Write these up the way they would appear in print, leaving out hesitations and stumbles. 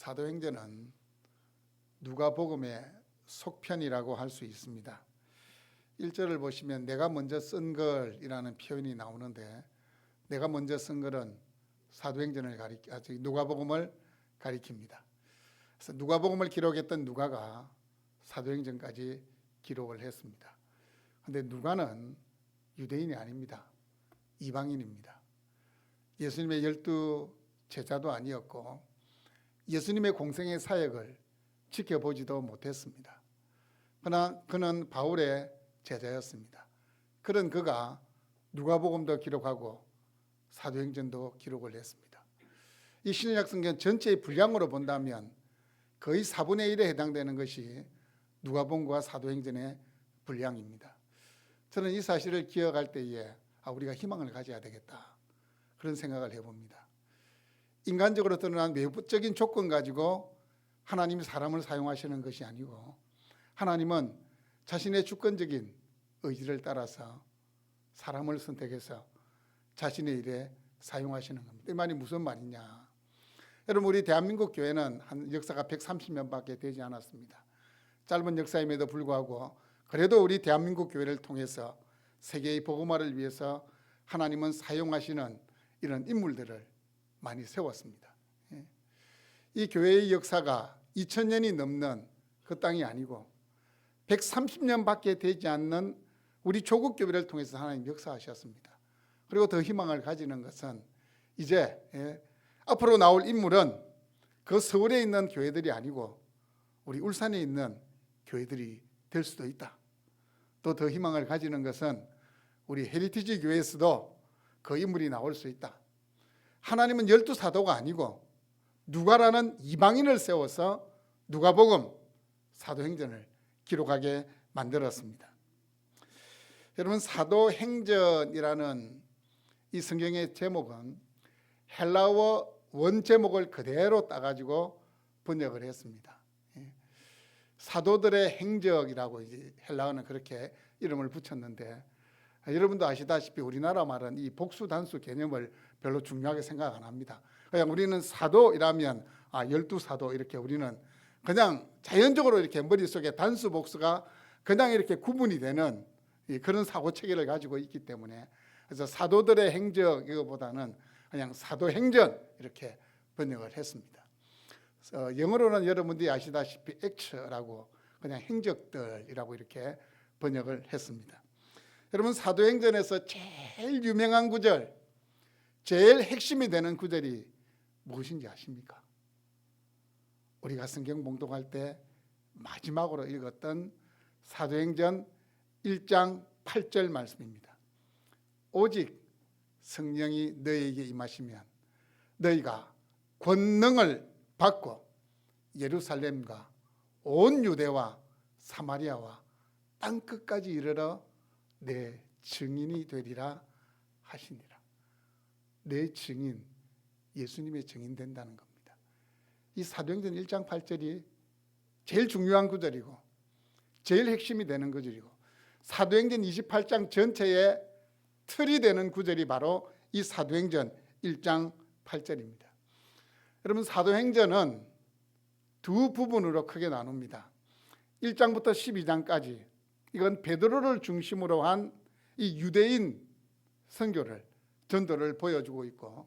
사도행전은 누가복음의 속편이라고 할 수 있습니다. 1절을 보시면 내가 먼저 쓴 걸이라는 표현이 나오는데, 내가 먼저 쓴 걸은 사도행전을 누가복음을 가리킵니다. 그래서 누가복음을 기록했던 누가가 사도행전까지 기록을 했습니다. 그런데 누가는 유대인이 아닙니다. 이방인입니다. 예수님의 12 제자도 아니었고 예수님의 공생의 사역을 지켜보지도 못했습니다. 그러나 그는 바울의 제자였습니다. 그런 그가 누가복음도 기록하고 사도행전도 기록을 했습니다. 이 신약 성경 전체의 분량으로 본다면 거의 4분의 1에 해당되는 것이 누가복음과 사도행전의 분량입니다. 저는 이 사실을 기억할 때에 우리가 희망을 가져야 되겠다, 그런 생각을 해봅니다. 인간적으로 드러난 외부적인 조건 가지고 하나님이 사람을 사용하시는 것이 아니고, 하나님은 자신의 주권적인 의지를 따라서 사람을 선택해서 자신의 일에 사용하시는 겁니다. 이 말이 무슨 말이냐? 여러분, 우리 대한민국 교회는 한 역사가 130년밖에 되지 않았습니다. 짧은 역사임에도 불구하고 그래도 우리 대한민국 교회를 통해서 세계의 복음화를 위해서 하나님은 사용하시는 이런 인물들을 많이 세웠습니다. 이 교회의 역사가 2000년이 넘는 그 땅이 아니고 130년밖에 되지 않는 우리 조국 교회를 통해서 하나님 역사하셨습니다. 그리고 더 희망을 가지는 것은 이제 앞으로 나올 인물은 그 서울에 있는 교회들이 아니고 우리 울산에 있는 교회들이 될 수도 있다. 또 더 희망을 가지는 것은 우리 헤리티지 교회에서도 그 인물이 나올 수 있다. 하나님은 12사도가 아니고 누가라는 이방인을 세워서 누가복음, 사도행전을 기록하게 만들었습니다. 여러분, 사도행전이라는 이 성경의 제목은 헬라어 원 제목을 그대로 따가지고 번역을 했습니다. 사도들의 행적이라고 이제 헬라어는 그렇게 이름을 붙였는데, 여러분도 아시다시피 우리나라 말은 이 복수 단수 개념을 별로 중요하게 생각 안 합니다. 그냥 우리는 사도이라면 12사도 이렇게 우리는 그냥 자연적으로 이렇게 머릿속에 단수 복수가 그냥 이렇게 구분이 되는 그런 사고체계를 가지고 있기 때문에, 그래서 사도들의 행적 이거보다는 그냥 사도행전 이렇게 번역을 했습니다. 영어로는 여러분들이 아시다시피 액처라고 그냥 행적들이라고 이렇게 번역을 했습니다. 여러분, 사도행전에서 제일 유명한 구절, 제일 핵심이 되는 구절이 무엇인지 아십니까? 우리가 성경 봉독할 때 마지막으로 읽었던 사도행전 1장 8절 말씀입니다. 오직 성령이 너희에게 임하시면 너희가 권능을 받고 예루살렘과 온 유대와 사마리아와 땅끝까지 이르러 내 증인이 되리라 하시니라. 내 증인, 예수님의 증인 된다는 겁니다. 이 사도행전 1장 8절이 제일 중요한 구절이고 제일 핵심이 되는 구절이고, 사도행전 28장 전체의 틀이 되는 구절이 바로 이 사도행전 1장 8절입니다. 여러분, 사도행전은 두 부분으로 크게 나눕니다. 1장부터 12장까지 이건 베드로를 중심으로 한 이 유대인 선교를, 전도를 보여주고 있고,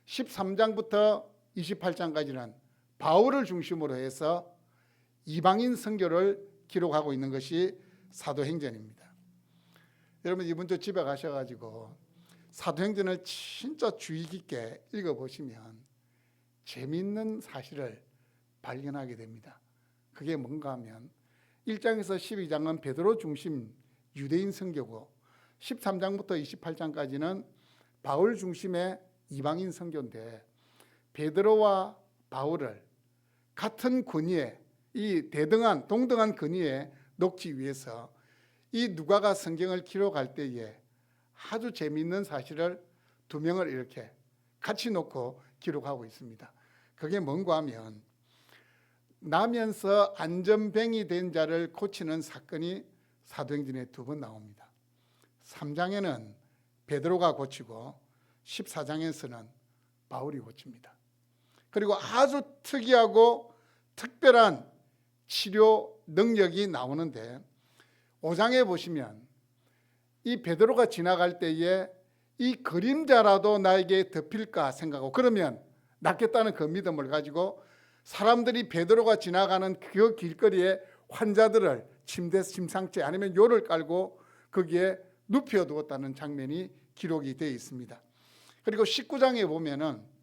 13장부터 28장까지는 바울을 중심으로 해서 이방인 선교를 기록하고 있는 것이 사도행전입니다. 여러분, 이번 주 집에 가셔가지고 사도행전을 진짜 주의 깊게 읽어보시면 재미있는 사실을 발견하게 됩니다. 그게 뭔가 하면 1장에서 12장은 베드로 중심 유대인 선교고, 13장부터 28장까지는 바울 중심의 이방인 선교인데, 베드로와 바울을 같은 권위에, 이 동등한 권위에 놓기 위해서 이 누가가 성경을 기록할 때에 아주 재미있는 사실을 두 명을 이렇게 같이 놓고 기록하고 있습니다. 그게 뭔가 하면, 나면서 안전뱅이 된 자를 고치는 사건이 사도행전에 두 번 나옵니다. 3장에는 베드로가 고치고 14장에서는 바울이 고칩니다. 그리고 아주 특이하고 특별한 치료 능력이 나오는데 5장에 보시면 이 베드로가 지나갈 때에 이 그림자라도 나에게 덮일까 생각하고 그러면 낫겠다는 그 믿음을 가지고 사람들이 베드로가 지나가는 그 길거리에 환자들을 침상째 아니면 요를 깔고 거기에 눕혀두었다는 장면이 기록이 되어 있습니다. 그리고 19장에 보면은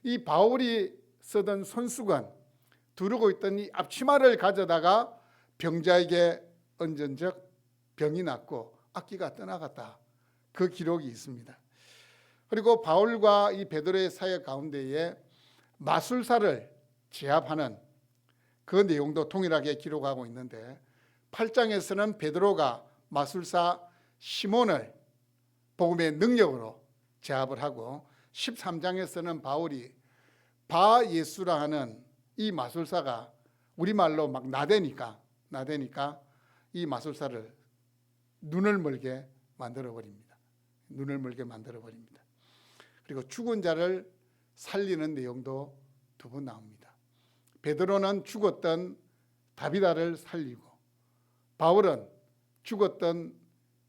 이 바울이 쓰던 손수건 두르고 있던 이 앞치마를 가져다가 병자에게 얹은 적 병이 낫고 악기가 떠나갔다. 그 기록이 있습니다. 그리고 바울과 이 베드로의 사역 가운데에 마술사를 제압하는 그 내용도 동일하게 기록하고 있는데 8장에서는 베드로가 마술사 시몬을 복음의 능력으로 제압을 하고 13장에서는 바울이 바예수라 하는 이 마술사가 우리말로 막 나대니까 이 마술사를 눈을 멀게 만들어 버립니다. 눈을 멀게 만들어 버립니다. 그리고 죽은 자를 살리는 내용도 두 번 나옵니다. 베드로는 죽었던 다비다를 살리고 바울은 죽었던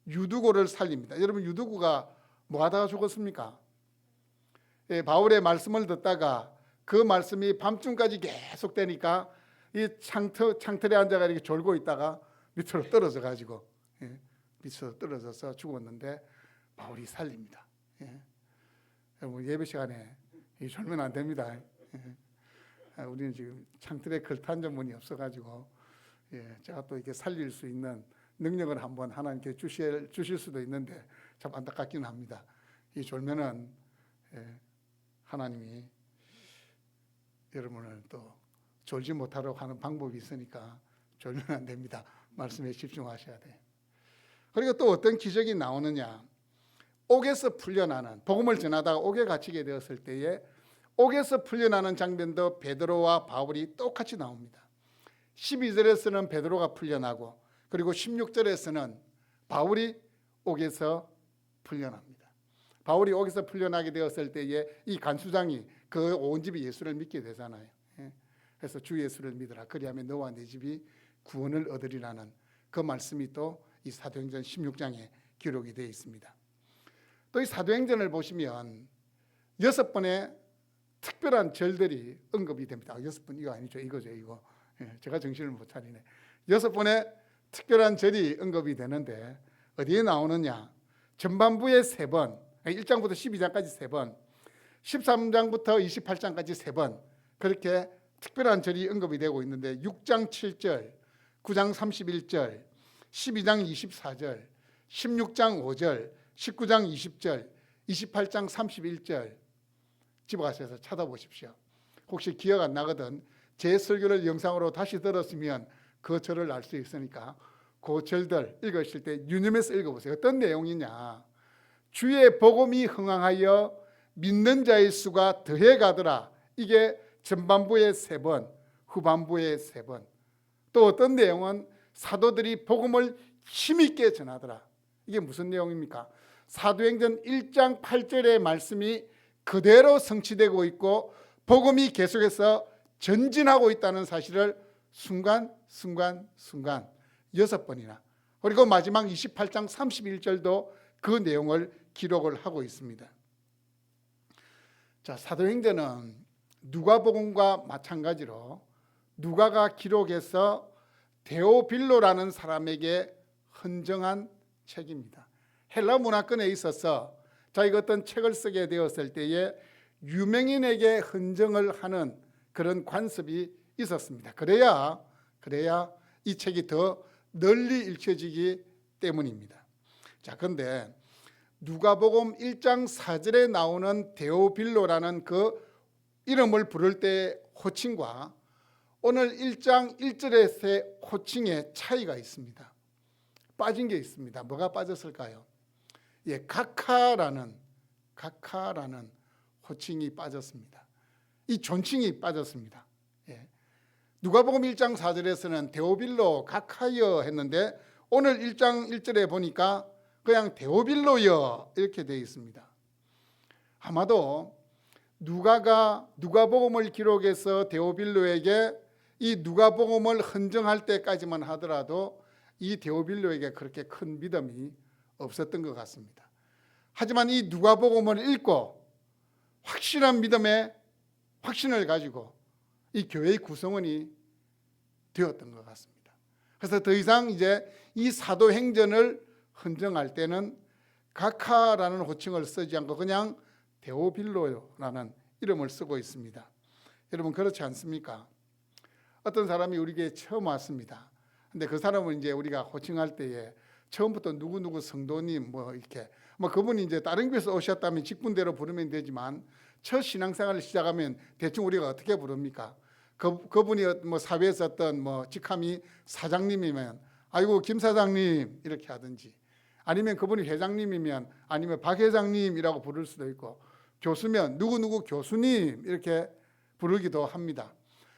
유두고를 살립니다. 여러분 유두고가 뭐 하다가 죽었습니까? 바울의 말씀을 듣다가 그 말씀이 밤중까지 계속 되니까 이 창틀에 앉아가 이렇게 졸고 있다가 밑으로 떨어져 가지고 밑으로 떨어져서 죽었는데 바울이 살립니다. 여러분 예배 시간에 졸면 안 됩니다. 우리는 지금 창틀에 걸탄 전문이 없어가지고 제가 또 이렇게 살릴 수 있는 능력을 한번 하나님께 주실 수도 있는데 참 안타깝긴 합니다. 이 졸면은 하나님이 여러분을 또 졸지 못하도록 하는 방법이 있으니까 졸면 안 됩니다. 말씀에 집중하셔야 돼요. 그리고 또 어떤 기적이 나오느냐, 옥에서 풀려나는, 복음을 전하다가 옥에 갇히게 되었을 때에 옥에서 풀려나는 장면도 베드로와 바울이 똑같이 나옵니다. 12절에서는 베드로가 풀려나고 그리고 16절에서는 바울이 옥에서 풀려납니다. 바울이 옥에서 풀려나게 되었을 때에 이 간수장이 그 온 집이 예수를 믿게 되잖아요. 그래서 주 예수를 믿으라. 그리하면 너와 네 집이 구원을 얻으리라는 그 말씀이 또 이 사도행전 16장에 기록이 되어 있습니다. 또 이 사도행전을 보시면 6번의 특별한 절들이 언급이 됩니다. 6번 이거 아니죠. 이거죠. 이거. 제가 정신을 못 차리네. 6번의 특별한 절이 언급이 되는데 어디에 나오느냐? 전반부에 3번, 1장부터 12장까지 3번, 13장부터 28장까지 3번 그렇게 특별한 절이 언급이 되고 있는데 6장 7절, 9장 31절, 12장 24절, 16장 5절, 19장 20절, 28장 31절 집어가셔서 찾아보십시오. 혹시 기억 안 나거든 제 설교를 영상으로 다시 들었으면 그 절을 알 수 있으니까 그 절들 읽으실 때 유념해서 읽어보세요. 어떤 내용이냐? 주의 복음이 흥황하여 믿는 자의 수가 더해가더라. 이게 전반부에 3번, 후반부에 3번. 또 어떤 내용은 사도들이 복음을 힘있게 전하더라. 이게 무슨 내용입니까? 사도행전 1장 8절의 말씀이 그대로 성취되고 있고 복음이 계속해서 전진하고 있다는 사실을 순간 6번이나 그리고 마지막 28장 31절도 그 내용을 기록을 하고 있습니다. 자, 사도행전은 누가복음과 마찬가지로 누가가 기록해서 데오빌로라는 사람에게 헌정한 책입니다. 헬라 문화권에 있어서 자기가 어떤 책을 쓰게 되었을 때에 유명인에게 헌정을 하는 그런 관습이 있었습니다. 그래야 이 책이 더 널리 읽혀지기 때문입니다. 자, 그런데 누가복음 1장 4절에 나오는 데오빌로라는 그 이름을 부를 때의 호칭과 오늘 1장 1절에서의 호칭의 차이가 있습니다. 빠진 게 있습니다. 뭐가 빠졌을까요? 각하라는 호칭이 빠졌습니다. 이 존칭이 빠졌습니다. 누가복음 1장 4절에서는 데오빌로 각하여 했는데 오늘 1장 1절에 보니까 그냥 데오빌로여 이렇게 되어 있습니다. 아마도 누가복음을 기록해서 데오빌로에게 이 누가복음을 헌정할 때까지만 하더라도 이 데오빌로에게 그렇게 큰 믿음이 없었던 것 같습니다. 하지만 이 누가복음을 읽고 확실한 믿음의 확신을 가지고 이 교회의 구성원이 되었던 것 같습니다. 그래서 더 이상 이제 이 사도행전을 헌정할 때는 가카라는 호칭을 쓰지 않고 그냥 데오빌로라는 이름을 쓰고 있습니다. 여러분 그렇지 않습니까? 어떤 사람이 우리에게 처음 왔습니다. 근데 그 사람은 이제 우리가 호칭할 때에 처음부터 누구누구 성도님 이렇게 그분이 이제 다른 교회에서 오셨다면 직분대로 부르면 되지만 첫 신앙생활을 시작하면 대충 우리가 어떻게 부릅니까? 그분이 사회에서 어떤 직함이 사장님이면 아이고 김 사장님 이렇게 하든지, 아니면 그분이 회장님이면 아니면 박 회장님이라고 부를 수도 있고, 교수면 누구누구 교수님 이렇게 부르기도 합니다.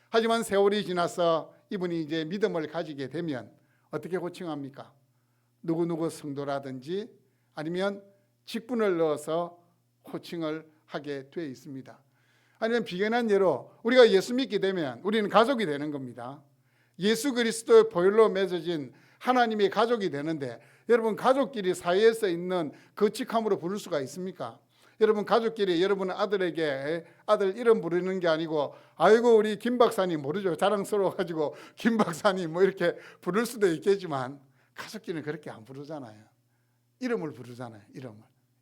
하지만 세월이 지나서 이분이 이제 믿음을 가지게 되면 어떻게 호칭합니까? 누구누구 성도라든지 아니면 직분을 넣어서 호칭을 하게 되어 있습니다. 아니면 비견한 예로 우리가 예수 믿게 되면 우리는 가족이 되는 겁니다. 예수 그리스도의 보혈로 맺어진 하나님의 가족이 되는데, 여러분 가족끼리 사이에서 있는 그 직함으로 부를 수가 있습니까? 여러분 가족끼리 여러분 아들에게 아들 이름 부르는 게 아니고 아이고 우리 김 박사님 모르죠. 자랑스러워가지고 김 박사님 이렇게 부를 수도 있겠지만 가족끼리는 그렇게 안 부르잖아요. 이름을 부르잖아요.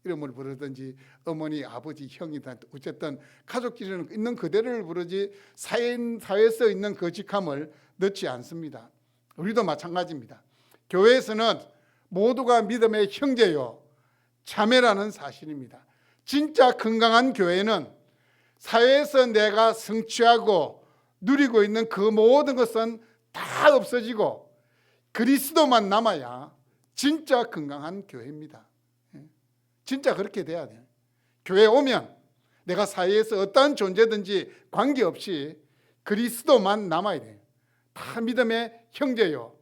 이름을 부르든지 어머니, 아버지, 형이든 어쨌든 가족끼리는 있는 그대로를 부르지 사회에서 있는 그 직함을 넣지 않습니다. 우리도 마찬가지입니다. 교회에서는 모두가 믿음의 형제요 자매라는 사실입니다. 진짜 건강한 교회는 사회에서 내가 성취하고 누리고 있는 그 모든 것은 다 없어지고 그리스도만 남아야 진짜 건강한 교회입니다. 진짜 그렇게 돼야 돼요. 교회에 오면 내가 사회에서 어떠한 존재든지 관계없이 그리스도만 남아야 돼요. 다 믿음의 형제요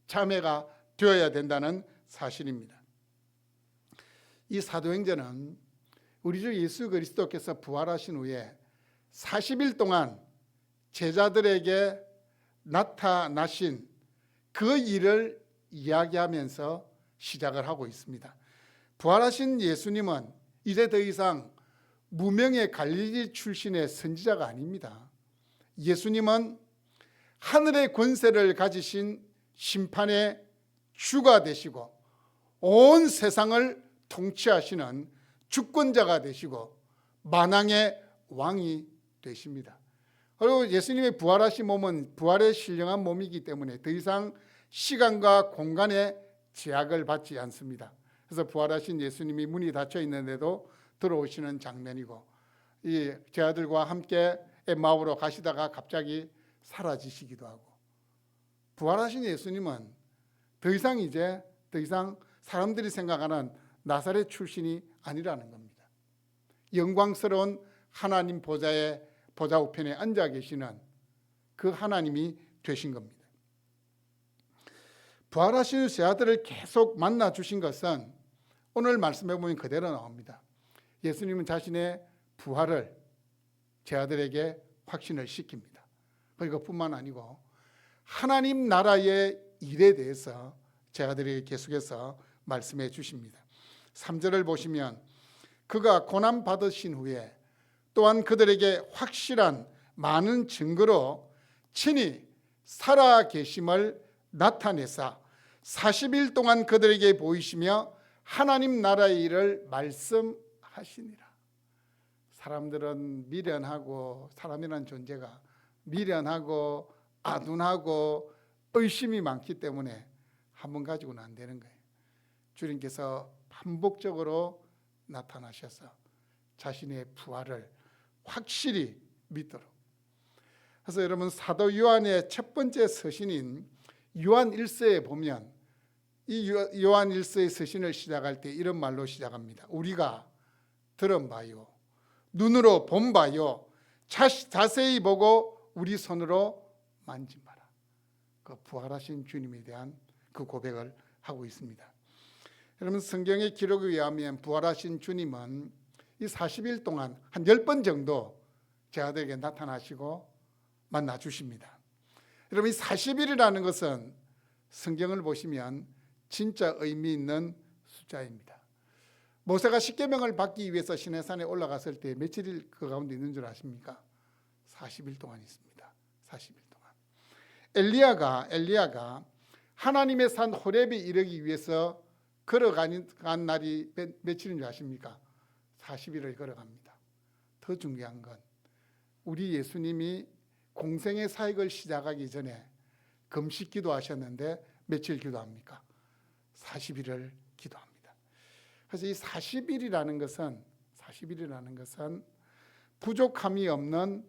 자매가 되어야 된다는 사실입니다. 이 사도행전은 우리 주 예수 그리스도께서 부활하신 후에 40일 동안 제자들에게 나타나신 그 일을 이야기하면서 시작을 하고 있습니다. 부활하신 예수님은 이제 더 이상 무명의 갈릴리 출신의 선지자가 아닙니다. 예수님은 하늘의 권세를 가지신 심판의 주가 되시고 온 세상을 통치하시는 주권자가 되시고 만왕의 왕이 되십니다. 그리고 예수님의 부활하신 몸은 부활에 신령한 몸이기 때문에 더 이상 시간과 공간의 제약을 받지 않습니다. 그래서 부활하신 예수님이 문이 닫혀 있는데도 들어오시는 장면이고, 이 제자들과 함께 엠마오로 가시다가 갑자기 사라지시기도 하고, 부활하신 예수님은 더 이상 사람들이 생각하는 나사렛 출신이 아니라는 겁니다. 영광스러운 하나님 보좌 우편에 앉아 계시는 그 하나님이 되신 겁니다. 부활하신 제자들을 계속 만나 주신 것은 오늘 말씀해 보면 그대로 나옵니다. 예수님은 자신의 부활을 제자들에게 확신을 시킵니다. 그것뿐만 아니고 하나님 나라의 일에 대해서 제자들에게 계속해서 말씀해 주십니다. 3절을 보시면 그가 고난 받으신 후에 또한 그들에게 확실한 많은 증거로 친히 살아 계심을 나타내사 40일 동안 그들에게 보이시며 하나님 나라의 일을 말씀하시니라. 사람들은 미련하고, 사람이라는 존재가 미련하고 아둔하고 의심이 많기 때문에 한 번 가지고는 안 되는 거예요. 주님께서 반복적으로 나타나셔서 자신의 부활을 확실히 믿도록. 그래서 여러분 사도 요한의 첫 번째 서신인 요한 1서에 보면 이 요한 1서의 서신을 시작할 때 이런 말로 시작합니다. 우리가 들은 바요, 눈으로 본 바요, 자세히 보고 우리 손으로 만진 바라. 그 부활하신 주님에 대한 그 고백을 하고 있습니다. 여러분 성경의 기록에 의하면 부활하신 주님은 이 40일 동안 한 10번 정도 제 아들에게 나타나시고 만나 주십니다. 여러분, 이 40일이라는 것은 성경을 보시면 진짜 의미 있는 숫자입니다. 모세가 십계명을 받기 위해서 시내산에 올라갔을 때 며칠일 그 가운데 있는 줄 아십니까? 40일 동안 있습니다. 40일 동안. 엘리야가 하나님의 산 호렙에 이르기 위해서 걸어간 날이 며칠인 줄 아십니까? 40일을 걸어갑니다. 더 중요한 건 우리 예수님이 공생의 사역을 시작하기 전에 금식 기도하셨는데 며칠 기도합니까? 40일을 기도합니다. 그래서 이 40일이라는 것은 부족함이 없는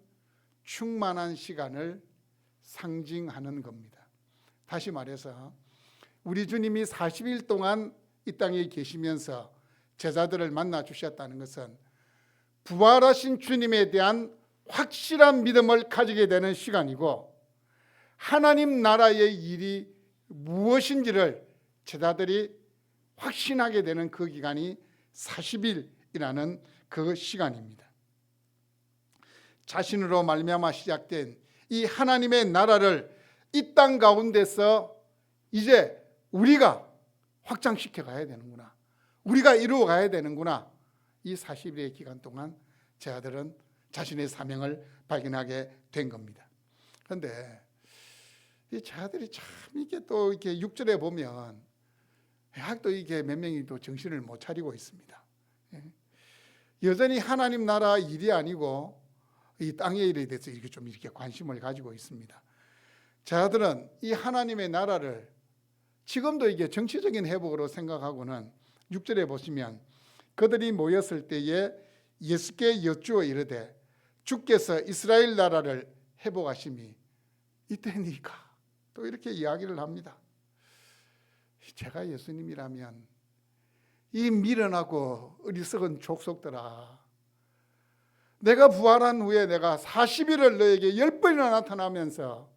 충만한 시간을 상징하는 겁니다. 다시 말해서 우리 주님이 40일 동안 이 땅에 계시면서 제자들을 만나 주셨다는 것은 부활하신 주님에 대한 확실한 믿음을 가지게 되는 시간이고, 하나님 나라의 일이 무엇인지를 제자들이 확신하게 되는 그 기간이 40일이라는 그 시간입니다. 자신으로 말미암아 시작된 이 하나님의 나라를 이 땅 가운데서 이제 우리가 확장시켜 가야 되는구나, 우리가 이루어 가야 되는구나. 이 40일의 기간 동안 제자들은 자신의 사명을 발견하게 된 겁니다. 그런데 이 제자들이 참 이게 또 이렇게 6절에 보면 또 이게 몇 명이 또 정신을 못 차리고 있습니다. 여전히 하나님 나라 일이 아니고 이 땅의 일에 대해서 이렇게 관심을 가지고 있습니다. 제자들은 이 하나님의 나라를 지금도 이게 정치적인 회복으로 생각하고는 6절에 보시면 그들이 모였을 때에 예수께 여쭈어 이르되 주께서 이스라엘 나라를 회복하심이 이때니까, 또 이렇게 이야기를 합니다. 제가 예수님이라면 이 미련하고 어리석은 족속들아, 내가 부활한 후에 내가 40일을 너에게 10번이나 나타나면서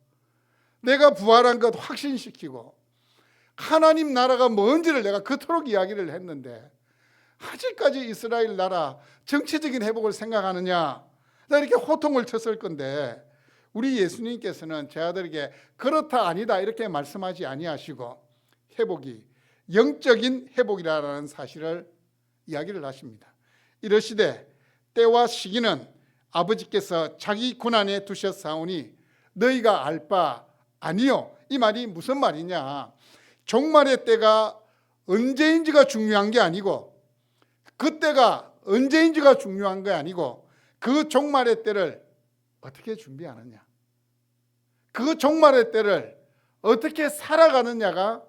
내가 부활한 것 확신시키고 하나님 나라가 뭔지를 내가 그토록 이야기를 했는데 아직까지 이스라엘 나라 정치적인 회복을 생각하느냐, 나 이렇게 호통을 쳤을 건데 우리 예수님께서는 제자들에게 그렇다 아니다 이렇게 말씀하지 아니하시고 회복이 영적인 회복이라는 사실을 이야기를 하십니다. 이러시되 때와 시기는 아버지께서 자기 권한에 두셨사오니 너희가 알 바 아니요. 이 말이 무슨 말이냐, 종말의 때가 언제인지가 중요한 게 아니고, 그때가 언제인지가 중요한 게 아니고, 그 종말의 때를 어떻게 준비하느냐, 그 종말의 때를 어떻게 살아가느냐가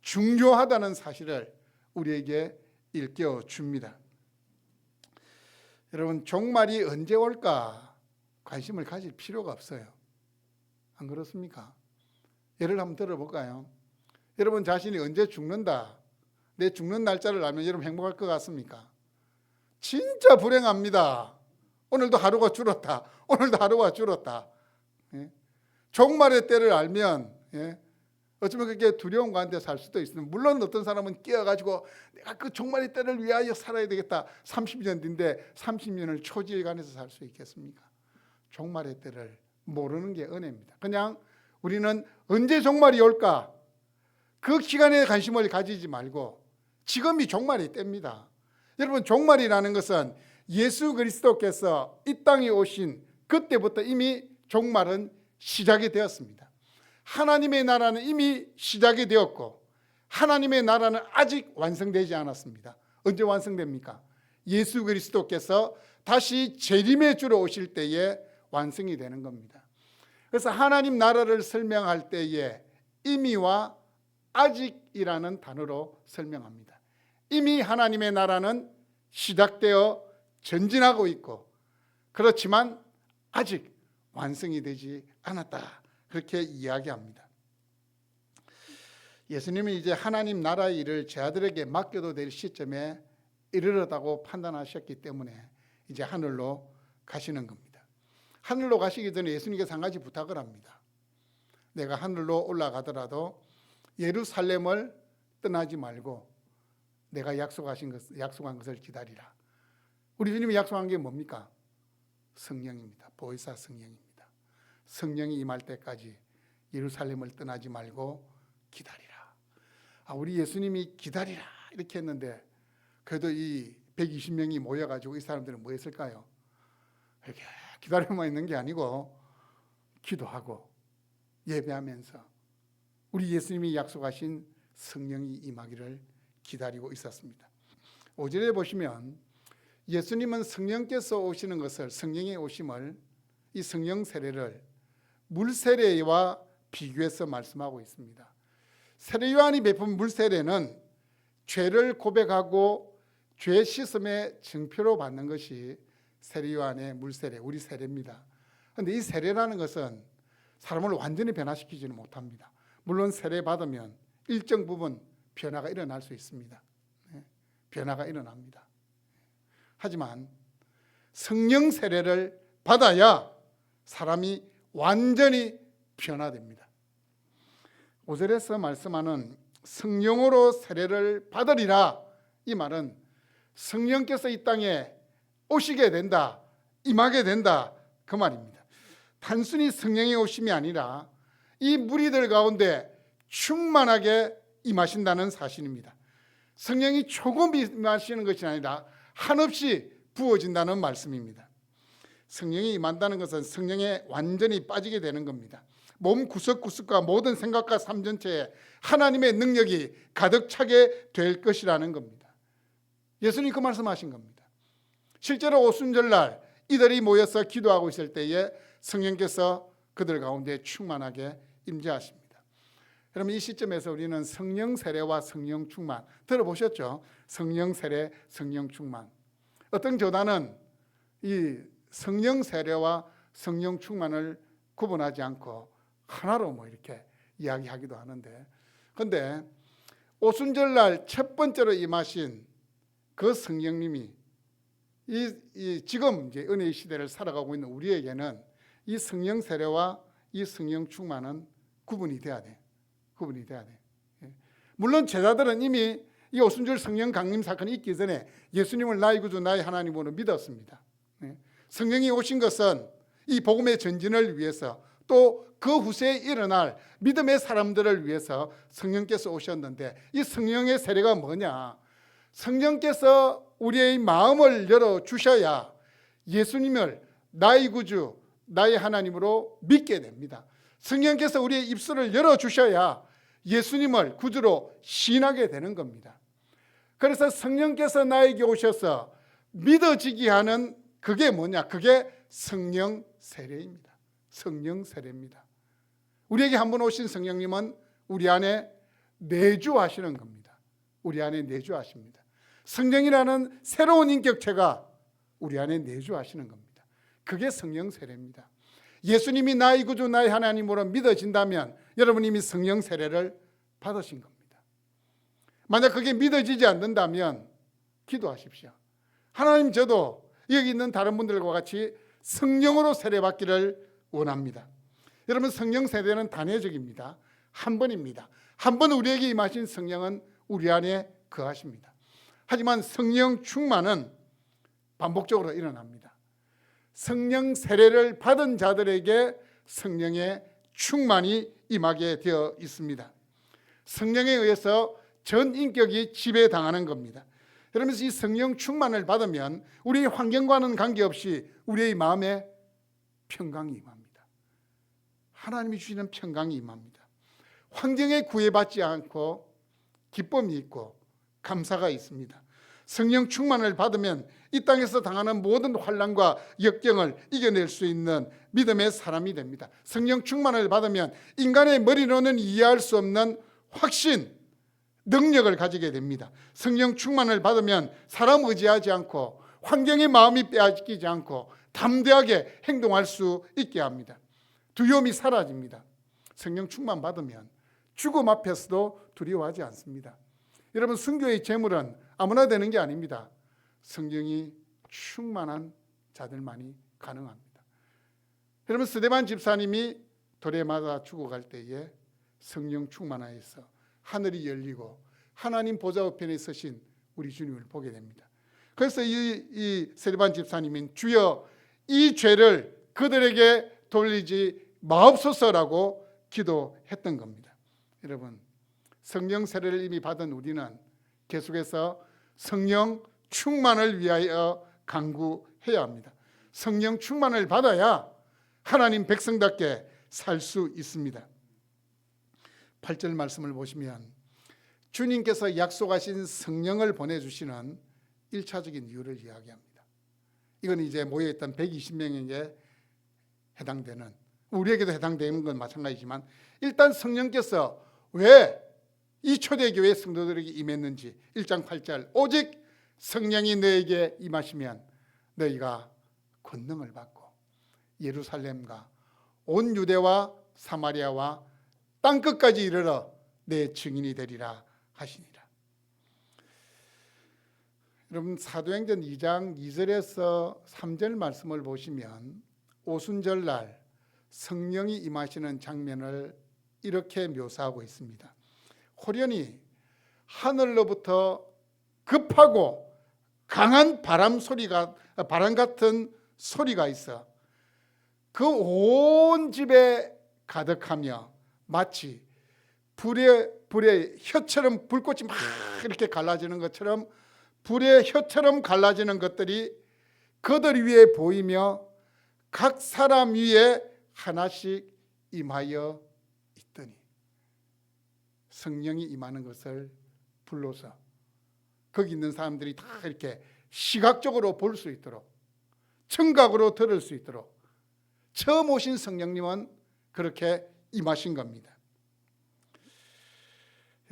중요하다는 사실을 우리에게 일깨워 줍니다. 여러분, 종말이 언제 올까 관심을 가질 필요가 없어요. 안 그렇습니까? 예를 한번 들어볼까요? 여러분 자신이 언제 죽는다, 내 죽는 날짜를 알면 여러분 행복할 것 같습니까? 진짜 불행합니다. 오늘도 하루가 줄었다, 오늘도 하루가 줄었다. 종말의 때를 알면 어쩌면 그게 두려운 가운데 살 수도 있습니다. 물론 어떤 사람은 끼어가지고 내가 그 종말의 때를 위하여 살아야 되겠다, 30년 뒤인데 30년을 초지간에서 살 수 있겠습니까? 종말의 때를 모르는 게 은혜입니다. 그냥 우리는 언제 종말이 올까 그 기간에 관심을 가지지 말고 지금이 종말의 때입니다. 여러분, 종말이라는 것은 예수 그리스도께서 이 땅에 오신 그때부터 이미 종말은 시작이 되었습니다. 하나님의 나라는 이미 시작이 되었고 하나님의 나라는 아직 완성되지 않았습니다. 언제 완성됩니까? 예수 그리스도께서 다시 재림의 주로 오실 때에 완성이 되는 겁니다. 그래서 하나님 나라를 설명할 때에 이미와 아직이라는 단어로 설명합니다. 이미 하나님의 나라는 시작되어 전진하고 있고, 그렇지만 아직 완성이 되지 않았다, 그렇게 이야기합니다. 예수님이 이제 하나님 나라의 일을 제자들에게 맡겨도 될 시점에 이르렀다고 판단하셨기 때문에 이제 하늘로 가시는 겁니다. 하늘로 가시기 전에 예수님께서 한 가지 부탁을 합니다. 내가 하늘로 올라가더라도 예루살렘을 떠나지 말고 내가 약속한 것을 기다리라. 우리 주님이 약속한 게 뭡니까? 성령입니다. 보혜사 성령입니다. 성령이 임할 때까지 예루살렘을 떠나지 말고 기다리라. 우리 예수님이 기다리라 이렇게 했는데 그래도 이 120명이 모여가지고 이 사람들은 뭐 했을까요? 이렇게 기다려만 있는 게 아니고 기도하고 예배하면서 우리 예수님이 약속하신 성령이 임하기를 기다리고 있었습니다. 5절에 보시면 예수님은 성령께서 오시는 것을, 성령의 오심을, 이 성령 세례를 물 세례와 비교해서 말씀하고 있습니다. 세례 요한이 베푼 물 세례는 죄를 고백하고 죄 씻음의 증표로 받는 것이 세례 요한의 물 세례, 우리 세례입니다. 그런데 이 세례라는 것은 사람을 완전히 변화시키지는 못합니다. 물론 세례 받으면 일정 부분 변화가 일어날 수 있습니다. 변화가 일어납니다. 하지만 성령 세례를 받아야 사람이 완전히 변화됩니다. 5절에서 말씀하는 성령으로 세례를 받으리라, 이 말은 성령께서 이 땅에 오시게 된다, 임하게 된다, 그 말입니다. 단순히 성령의 오심이 아니라 이 무리들 가운데 충만하게 임하신다는 사실입니다. 성령이 조금 임하시는 것이 아니라 한없이 부어진다는 말씀입니다. 성령이 임한다는 것은 성령에 완전히 빠지게 되는 겁니다. 몸 구석구석과 모든 생각과 삶 전체에 하나님의 능력이 가득 차게 될 것이라는 겁니다. 예수님 그 말씀하신 겁니다. 실제로 오순절날 이들이 모여서 기도하고 있을 때에 성령께서 그들 가운데 충만하게 임재하십니다. 그러면 이 시점에서 우리는 성령 세례와 성령 충만 들어보셨죠? 성령 세례, 성령 충만. 어떤 교단은 이 성령 세례와 성령 충만을 구분하지 않고 하나로 뭐 이렇게 이야기하기도 하는데, 그런데 오순절날 첫 번째로 임하신 그 성령님이 지금 이제 은혜의 시대를 살아가고 있는 우리에게는 이 성령 세례와 이 성령 충만은 구분이 돼야 돼. 구분이 돼야 돼. 물론 제자들은 이미 이 오순절 성령 강림 사건이 있기 전에 예수님을 나의 구주 나의 하나님으로 믿었습니다. 성령이 오신 것은 이 복음의 전진을 위해서 또 그 후세에 일어날 믿음의 사람들을 위해서 성령께서 오셨는데, 이 성령의 세례가 뭐냐? 성령께서 우리의 마음을 열어주셔야 예수님을 나의 구주 나의 하나님으로 믿게 됩니다. 성령께서 우리의 입술을 열어주셔야 예수님을 구주로 시인하게 되는 겁니다. 그래서 성령께서 나에게 오셔서 믿어지게 하는 그게 뭐냐? 그게 성령 세례입니다. 성령 세례입니다. 우리에게 한 번 오신 성령님은 우리 안에 내주하시는 겁니다. 우리 안에 내주하십니다. 성령이라는 새로운 인격체가 우리 안에 내주하시는 겁니다. 그게 성령 세례입니다. 예수님이 나의 구주 나의 하나님으로 믿어진다면 여러분 이미 성령 세례를 받으신 겁니다. 만약 그게 믿어지지 않는다면 기도하십시오. 하나님, 저도 여기 있는 다른 분들과 같이 성령으로 세례받기를 원합니다. 여러분, 성령 세례는 단회적입니다. 한 번입니다. 한 번 우리에게 임하신 성령은 우리 안에 거하십니다. 하지만 성령 충만은 반복적으로 일어납니다. 성령 세례를 받은 자들에게 성령의 충만이 임하게 되어 있습니다. 성령에 의해서 전 인격이 지배당하는 겁니다. 그러면서 이 성령 충만을 받으면 우리 환경과는 관계없이 우리의 마음에 평강이 임합니다. 하나님이 주시는 평강이 임합니다. 환경에 구애받지 않고 기쁨이 있고 감사가 있습니다. 성령 충만을 받으면 이 땅에서 당하는 모든 환난과 역경을 이겨낼 수 있는 믿음의 사람이 됩니다. 성령 충만을 받으면 인간의 머리로는 이해할 수 없는 확신, 능력을 가지게 됩니다. 성령 충만을 받으면 사람 의지하지 않고 환경의 마음이 빼앗기지 않고 담대하게 행동할 수 있게 합니다. 두려움이 사라집니다. 성령 충만 받으면 죽음 앞에서도 두려워하지 않습니다. 여러분, 순교의 제물은 아무나 되는 게 아닙니다. 성령이 충만한 자들만이 가능합니다. 여러분, 스데반 집사님이 돌에 맞아 죽어갈 때에 성령 충만하여서 하늘이 열리고 하나님 보좌 우편에 서신 우리 주님을 보게 됩니다. 그래서 이 세리반 집사님인 주여 이 죄를 그들에게 돌리지 마옵소서라고 기도했던 겁니다. 여러분, 성령 세례를 이미 받은 우리는 계속해서 성령 충만을 위하여 간구해야 합니다. 성령 충만을 받아야 하나님 백성답게 살 수 있습니다. 8절 말씀을 보시면 주님께서 약속하신 성령을 보내주시는 1차적인 이유를 이야기합니다. 이건 이제 모여있던 120명에게 해당되는, 우리에게도 해당되는 건 마찬가지지만 일단 성령께서 왜 이 초대교회 성도들에게 임했는지 1장 8절 오직 성령이 너에게 임하시면 너희가 권능을 받고 예루살렘과 온 유대와 사마리아와 땅끝까지 이르러 내 증인이 되리라 하시니라. 여러분, 사도행전 2장 2절에서 3절 말씀을 보시면 오순절날 성령이 임하시는 장면을 이렇게 묘사하고 있습니다. 호련히 하늘로부터 급하고 강한 바람 같은 소리가 있어 그 온 집에 가득하며 마치 불의 혀처럼 불꽃이 막 이렇게 갈라지는 것처럼 불의 혀처럼 갈라지는 것들이 그들 위에 보이며 각 사람 위에 하나씩 임하여 있더니, 성령이 임하는 것을 불러서 거기 있는 사람들이 다 이렇게 시각적으로 볼 수 있도록, 청각으로 들을 수 있도록 처음 오신 성령님은 그렇게 임하신 겁니다.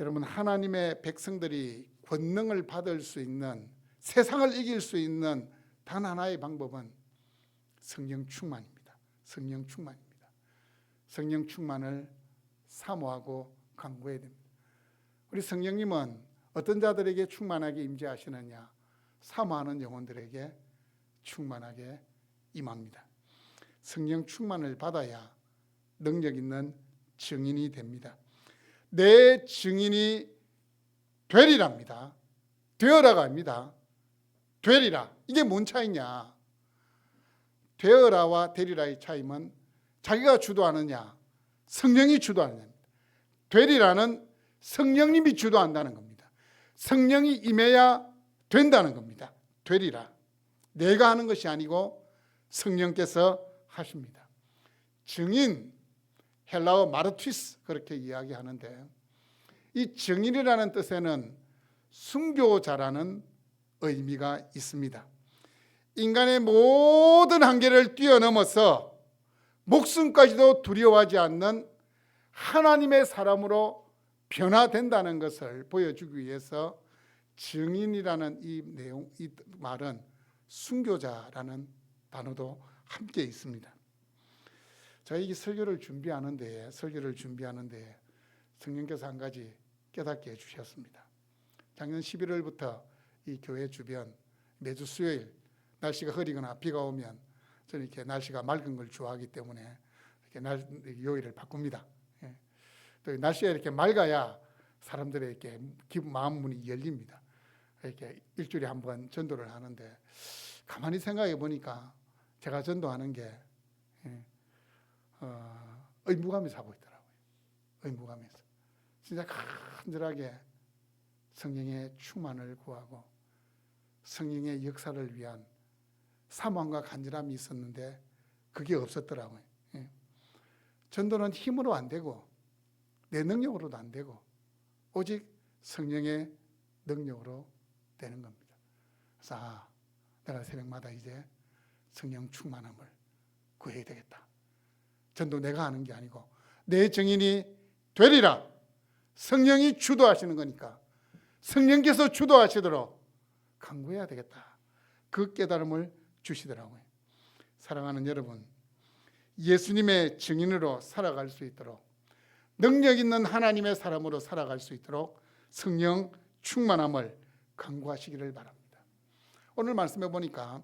여러분, 하나님의 백성들이 권능을 받을 수 있는, 세상을 이길 수 있는 단 하나의 방법은 성령 충만입니다. 성령 충만입니다. 성령 충만을 사모하고 간구해야 됩니다. 우리 성령님은 어떤 자들에게 충만하게 임재하시느냐? 사모하는 영혼들에게 충만하게 임합니다. 성령 충만을 받아야 능력 있는 증인이 됩니다. 내 증인이 되리랍니다. 되어라가 아닙니다. 되리라. 이게 뭔 차이냐? 되어라와 되리라의 차이는 자기가 주도하느냐, 성령이 주도하느냐. 되리라는 성령님이 주도한다는 겁니다. 성령이 임해야 된다는 겁니다. 되리라. 내가 하는 것이 아니고 성령께서 하십니다. 증인, 헬라어 마르티스 그렇게 이야기하는데, 이 증인이라는 뜻에는 순교자라는 의미가 있습니다. 인간의 모든 한계를 뛰어넘어서 목숨까지도 두려워하지 않는 하나님의 사람으로 변화된다는 것을 보여주기 위해서 증인이라는 이 말은 순교자라는 단어도 함께 있습니다. 제가 이 설교를 준비하는데 성령께서 한 가지 깨닫게 해주셨습니다. 작년 11월부터 이 교회 주변 매주 수요일 날씨가 흐리거나 비가 오면 저는 이렇게 날씨가 맑은 걸 좋아하기 때문에 이렇게 요일을 바꿉니다. 또 날씨가 이렇게 맑아야 사람들의 이렇게 마음 문이 열립니다. 이렇게 일주일에 한 번 전도를 하는데, 가만히 생각해 보니까 제가 전도하는 게 의무감에서 하고 있더라고요. 의무감에서 진짜 간절하게 성령의 충만을 구하고 성령의 역사를 위한 사모함과 간절함이 있었는데 그게 없었더라고요. 전도는 힘으로 안 되고 내 능력으로도 안 되고 오직 성령의 능력으로 되는 겁니다. 그래서 내가 새벽마다 이제 성령 충만함을 구해야 되겠다. 전도 내가 하는 게 아니고 내 증인이 되리라. 성령이 주도하시는 거니까 성령께서 주도하시도록 간구해야 되겠다. 그 깨달음을 주시더라고요. 사랑하는 여러분, 예수님의 증인으로 살아갈 수 있도록, 능력 있는 하나님의 사람으로 살아갈 수 있도록 성령 충만함을 간구하시기를 바랍니다. 오늘 말씀해 보니까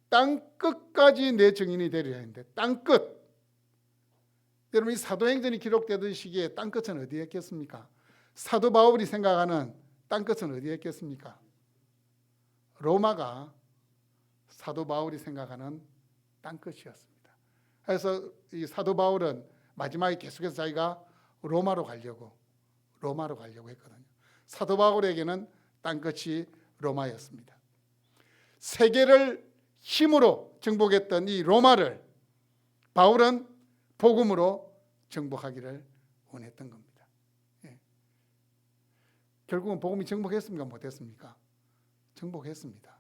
땅끝까지 내 증인이 되리라 했는데, 땅끝, 여러분 이 사도행전이 기록되던 시기에 땅끝은 어디였겠습니까? 사도 바울이 생각하는 땅끝은 어디였겠습니까? 로마가 사도 바울이 생각하는 땅끝이었습니다. 그래서 이 사도 바울은 마지막에 계속해서 자기가 로마로 가려고 했거든요. 사도 바울에게는 땅끝이 로마였습니다. 세계를 힘으로 정복했던 이 로마를 바울은 복음으로 정복하기를 원했던 겁니다. 예. 결국은 복음이 정복했습니까? 못했습니까? 정복했습니다.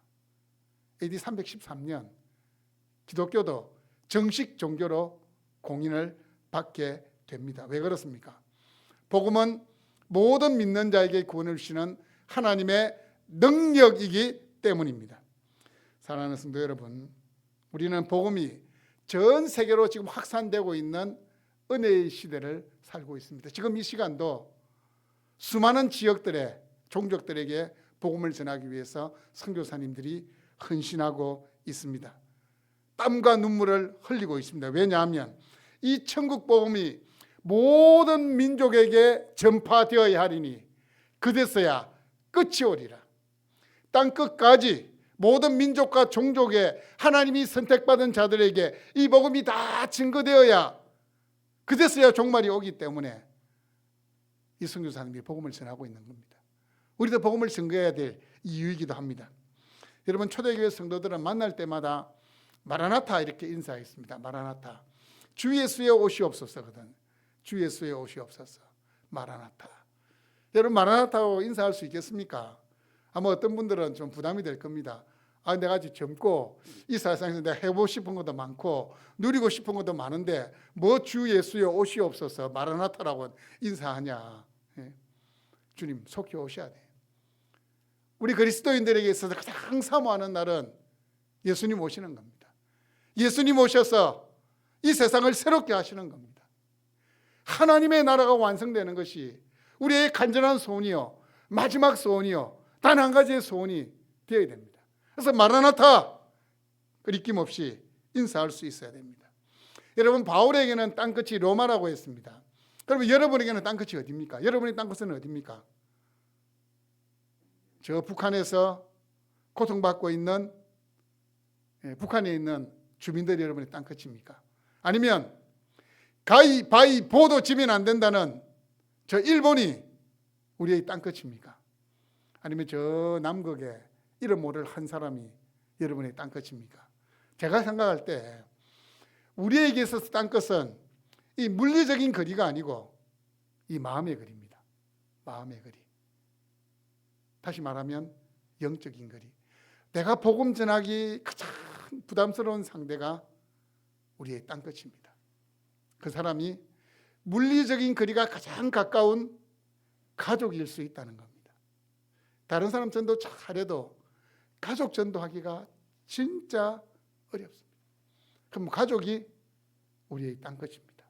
AD 313년 기독교도 정식 종교로 공인을 받게 됩니다. 왜 그렇습니까? 복음은 모든 믿는 자에게 구원을 주시는 하나님의 능력이기 때문입니다. 사랑하는 성도 여러분, 우리는 복음이 전 세계로 지금 확산되고 있는 은혜의 시대를 살고 있습니다. 지금 이 시간도 수많은 지역들의 종족들에게 복음을 전하기 위해서 선교사님들이 헌신하고 있습니다. 땀과 눈물을 흘리고 있습니다. 왜냐하면 이 천국 복음이 모든 민족에게 전파되어야 하리니 그제서야 끝이 오리라. 땅 끝까지 모든 민족과 종족에 하나님이 선택받은 자들에게 이 복음이 다 증거되어야 그제서야 종말이 오기 때문에 이 선교사님이 복음을 전하고 있는 겁니다. 우리도 복음을 증거해야 될 이유이기도 합니다. 여러분, 초대교회 성도들은 만날 때마다 마라나타 이렇게 인사했습니다. 마라나타. 주 예수의 오시옵소서거든. 주 예수의 오시옵소서. 마라나타. 여러분, 마라나타로 인사할 수 있겠습니까? 아마 어떤 분들은 좀 부담이 될 겁니다. 내가 아직 젊고 이 세상에서 내가 해보고 싶은 것도 많고 누리고 싶은 것도 많은데 뭐 주 예수의 오시옵소서 마라나타라고 인사하냐. 예. 주님 속히 오셔야 돼. 우리 그리스도인들에게 있어서 가장 사모하는 날은 예수님 오시는 겁니다. 예수님 오셔서 이 세상을 새롭게 하시는 겁니다. 하나님의 나라가 완성되는 것이 우리의 간절한 소원이요, 마지막 소원이요, 단 한 가지의 소원이 되어야 됩니다. 그래서 마라나타 끊김 없이 인사할 수 있어야 됩니다. 여러분, 바울에게는 땅끝이 로마라고 했습니다. 그러면 여러분에게는 땅끝이 어디입니까? 여러분의 땅끝은 어디입니까? 저 북한에서 고통받고 있는 북한에 있는 주민들이 여러분의 땅끝입니까? 아니면 가이 바이 보도 지면 안 된다는 저 일본이 우리의 땅끝입니까? 아니면 저 남극에 이름 모를 한 사람이 여러분의 땅끝입니까? 제가 생각할 때 우리에게 있어서 땅끝은 이 물리적인 거리가 아니고 이 마음의 거리입니다. 마음의 거리. 다시 말하면 영적인 거리. 내가 복음 전하기 가장 부담스러운 상대가 우리의 땅끝입니다. 그 사람이 물리적인 거리가 가장 가까운 가족일 수 있다는 겁니다. 다른 사람 전도 잘해도 가족 전도하기가 진짜 어렵습니다. 그럼 가족이 우리의 땅끝입니다.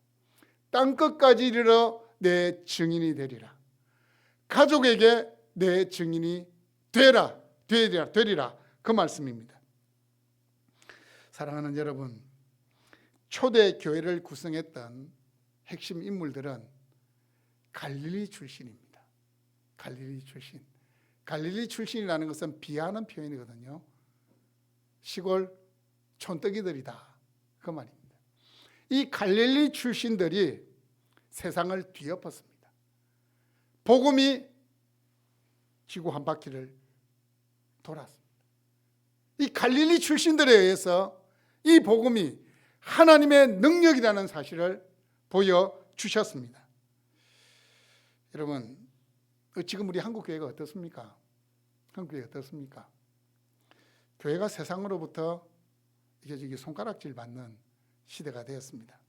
땅끝까지 이르러 내 증인이 되리라. 가족에게 내 증인이 되리라 그 말씀입니다. 사랑하는 여러분, 초대 교회를 구성했던 핵심 인물들은 갈릴리 출신입니다. 갈릴리 출신. 갈릴리 출신이라는 것은 비하하는 표현이거든요. 시골 촌뜨기들이다 그 말입니다. 이 갈릴리 출신들이 세상을 뒤엎었습니다. 복음이 지구 한 바퀴를 돌았습니다. 이 갈릴리 출신들에 의해서 이 복음이 하나님의 능력이라는 사실을 보여주셨습니다. 여러분, 지금 우리 한국교회가 어떻습니까? 한국교회가 어떻습니까? 교회가 세상으로부터 이게 손가락질 받는 시대가 되었습니다.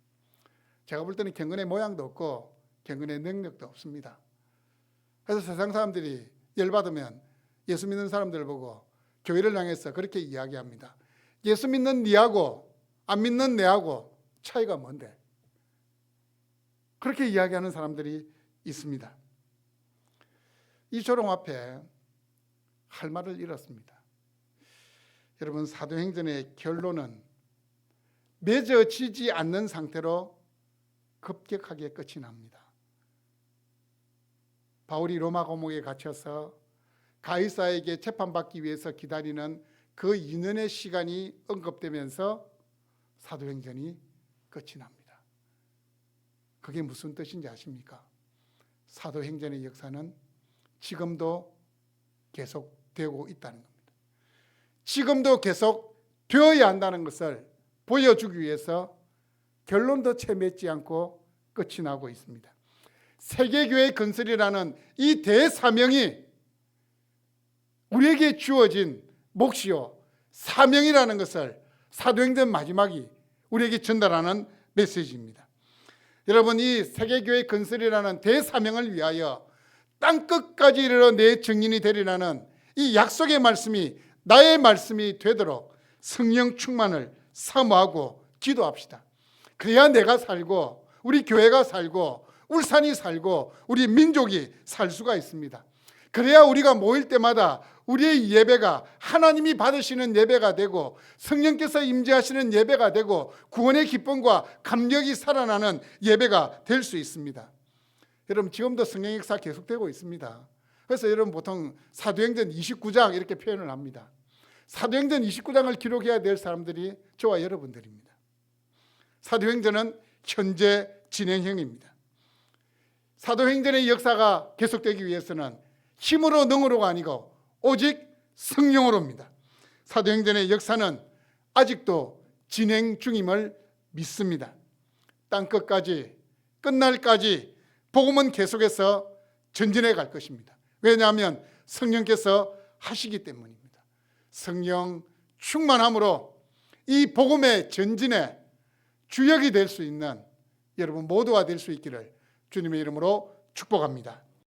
제가 볼 때는 경건의 모양도 없고 경건의 능력도 없습니다. 그래서 세상 사람들이 열받으면 예수 믿는 사람들 보고 교회를 향해서 그렇게 이야기합니다. 예수 믿는 니하고 안 믿는 내하고 차이가 뭔데? 그렇게 이야기하는 사람들이 있습니다. 이 조롱 앞에 할 말을 잃었습니다. 여러분, 사도행전의 결론은 맺어지지 않는 상태로 급격하게 끝이 납니다. 바울이 로마 감옥에 갇혀서 가이사에게 재판받기 위해서 기다리는 그 2년의 시간이 언급되면서 사도행전이 끝이 납니다. 그게 무슨 뜻인지 아십니까? 사도행전의 역사는 지금도 계속되고 있다는 겁니다. 지금도 계속 되어야 한다는 것을 보여주기 위해서 결론도 채 맺지 않고 끝이 나고 있습니다. 세계교회 건설이라는 이 대사명이 우리에게 주어진 몫이요 사명이라는 것을 사도행전 마지막이 우리에게 전달하는 메시지입니다. 여러분, 이 세계교회 건설이라는 대사명을 위하여 땅끝까지 이르러 내 증인이 되리라는 이 약속의 말씀이 나의 말씀이 되도록 성령 충만을 사모하고 기도합시다. 그래야 내가 살고 우리 교회가 살고 울산이 살고 우리 민족이 살 수가 있습니다. 그래야 우리가 모일 때마다 우리의 예배가 하나님이 받으시는 예배가 되고 성령께서 임재하시는 예배가 되고 구원의 기쁨과 감격이 살아나는 예배가 될 수 있습니다. 여러분, 지금도 성령 역사 계속되고 있습니다. 그래서 여러분 보통 사도행전 29장 이렇게 표현을 합니다. 사도행전 29장을 기록해야 될 사람들이 저와 여러분들입니다. 사도행전은 현재 진행형입니다. 사도행전의 역사가 계속되기 위해서는 힘으로 능으로가 아니고 오직 성령으로입니다. 사도행전의 역사는 아직도 진행 중임을 믿습니다. 땅끝까지 끝날까지 복음은 계속해서 전진해 갈 것입니다. 왜냐하면 성령께서 하시기 때문입니다. 성령 충만함으로 이 복음의 전진에 주역이 될 수 있는 여러분 모두가 될 수 있기를 주님의 이름으로 축복합니다.